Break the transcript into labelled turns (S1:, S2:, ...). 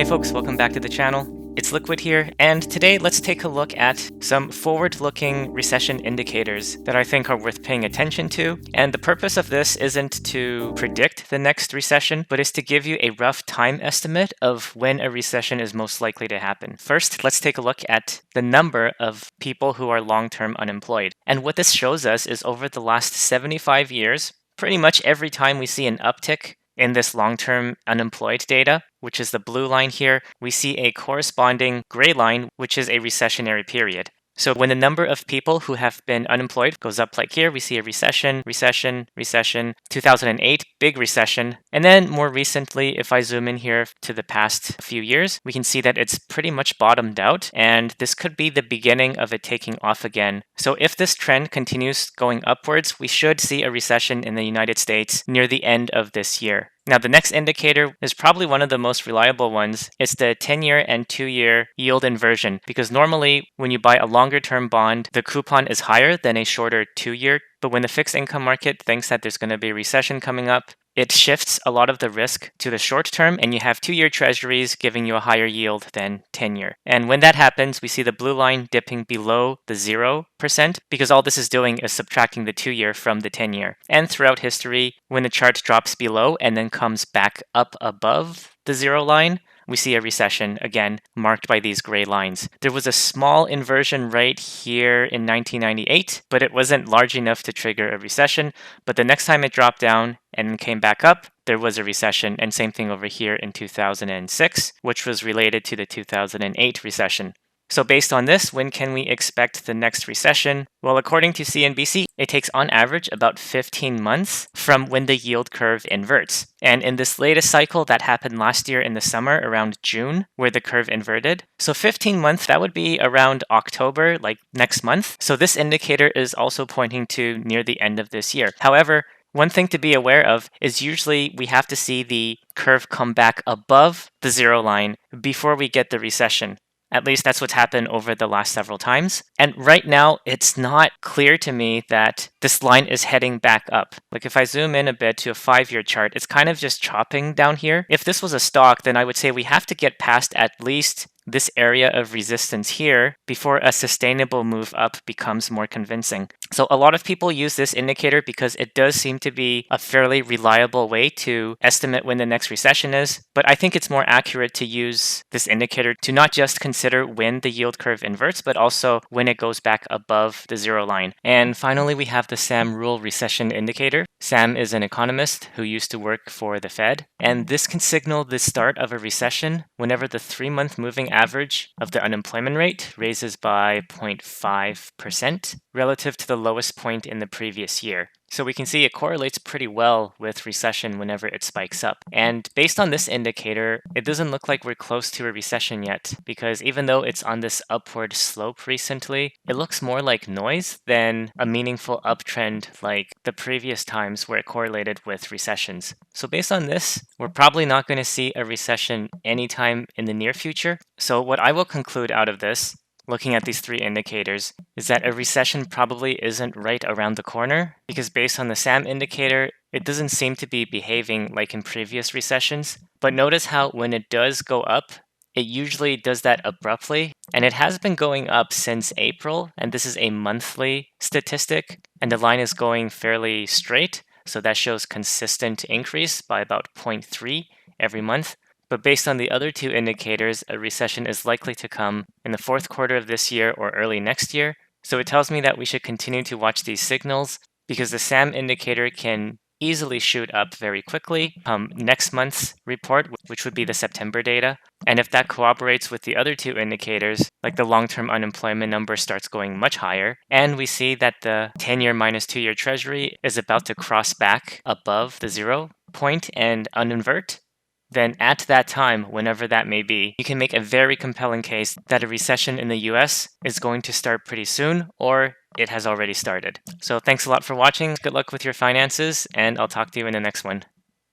S1: Hey folks, welcome back to the channel. It's Liquid here, and today let's take a look at some forward-looking recession indicators that I think are worth paying attention to. And the purpose of this isn't to predict the next recession, but is to give you a rough time estimate of when a recession is most likely to happen. First, let's take a look at the number of people who are long-term unemployed. And what this shows us is over the last 75 years, pretty much every time we see an uptick in this long-term unemployed data, which is the blue line here, we see a corresponding gray line, which is a recessionary period. So when the number of people who have been unemployed goes up like here, we see a recession, 2008, big recession. And then more recently, if I zoom in here to the past few years, we can see that it's pretty much bottomed out, and this could be the beginning of it taking off again. So if this trend continues going upwards, we should see a recession in the United States near the end of this year. Now, the next indicator is probably one of the most reliable ones. It's the 10-year and 2-year yield inversion, because normally when you buy a longer-term bond, the coupon is higher than a shorter 2-year. But when the fixed income market thinks that there's going to be a recession coming up, it shifts a lot of the risk to the short term, and you have 2-year treasuries giving you a higher yield than 10-year. And when that happens, we see the blue line dipping below the 0%, because all this is doing is subtracting the 2-year from the 10-year. And throughout history, when the chart drops below and then comes back up above the 0 line, we see a recession, again, marked by these gray lines. There was a small inversion right here in 1998, but it wasn't large enough to trigger a recession. But the next time it dropped down and came back up, there was a recession, and same thing over here in 2006, which was related to the 2008 recession. So based on this, when can we expect the next recession? Well, according to CNBC, it takes on average about 15 months from when the yield curve inverts. And in this latest cycle that happened last year in the summer around June, where the curve inverted. So 15 months, that would be around October, like next month. So this indicator is also pointing to near the end of this year. However, one thing to be aware of is usually we have to see the curve come back above the 0 line before we get the recession. At least that's what's happened over the last several times. And right now, it's not clear to me that this line is heading back up. Like if I zoom in a bit to a 5-year chart, it's kind of just chopping down here. If this was a stock, then I would say we have to get past at least this area of resistance here before a sustainable move up becomes more convincing. So a lot of people use this indicator because it does seem to be a fairly reliable way to estimate when the next recession is. But I think it's more accurate to use this indicator to not just consider when the yield curve inverts, but also when it goes back above the 0 line. And finally, we have the Sam Rule recession indicator. Sam is an economist who used to work for the Fed, and this can signal the start of a recession whenever the 3-month moving average of the unemployment rate raises by 0.5% relative to the lowest point in the previous year. So we can see it correlates pretty well with recession whenever it spikes up. And based on this indicator, it doesn't look like we're close to a recession yet, because even though it's on this upward slope recently, it looks more like noise than a meaningful uptrend like the previous times where it correlated with recessions. So based on this, we're probably not going to see a recession anytime in the near future. So what I will conclude out of this, looking at these 3 indicators, is that a recession probably isn't right around the corner, because based on the SAM indicator, it doesn't seem to be behaving like in previous recessions. But notice how when it does go up, it usually does that abruptly, and it has been going up since April, and this is a monthly statistic, and the line is going fairly straight, so that shows consistent increase by about 0.3 every month. But based on the other 2 indicators, a recession is likely to come in the 4th quarter of this year or early next year. So it tells me that we should continue to watch these signals, because the SAM indicator can easily shoot up very quickly next month's report, which would be the September data. And if that corroborates with the other 2 indicators, like the long-term unemployment number starts going much higher, and we see that the 10-year minus 2-year treasury is about to cross back above the 0 point and uninvert, then at that time, whenever that may be, you can make a very compelling case that a recession in the US is going to start pretty soon, or it has already started. So thanks a lot for watching. Good luck with your finances, and I'll talk to you in the next one.